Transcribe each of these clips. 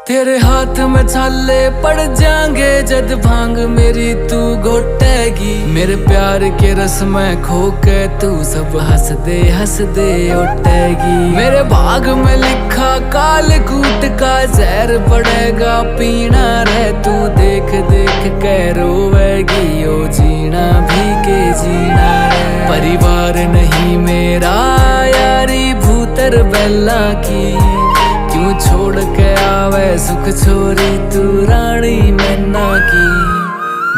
तेरे हाथ में छाले पड़ जाएंगे जद भांग मेरी तू घोटेगी। मेरे प्यार के रस में खो के तू सब हंस दे उठेगी। मेरे भाग में लिखा काल कूट का जहर पड़ेगा पीना रे तू देख देख के रोवेगी। ओ जीना भी के जीना रे। परिवार नहीं मेरा यारी भूतर बेला की, क्यों छोड़ के आवे सुख छोरी तू रानी मैना की।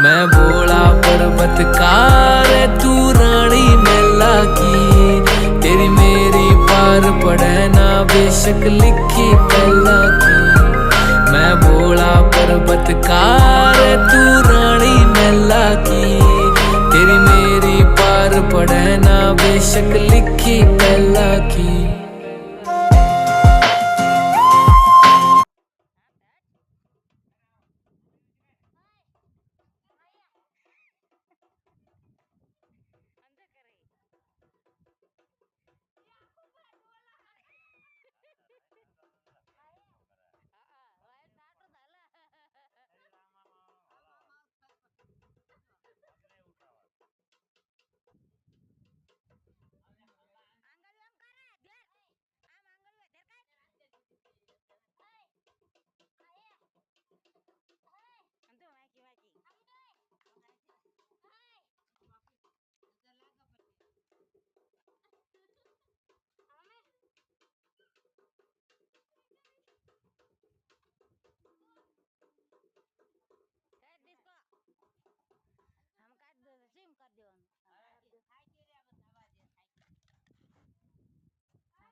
मैं भोला पर्वत कार तू रानी मेला की। तेरी मेरी पार पड़े ना बेशक लिखी पहला की। मैं भोला पर्वत कार तू रानी मेला की। तेरी मेरी पार पड़े ना बेशक लिखी पहला की।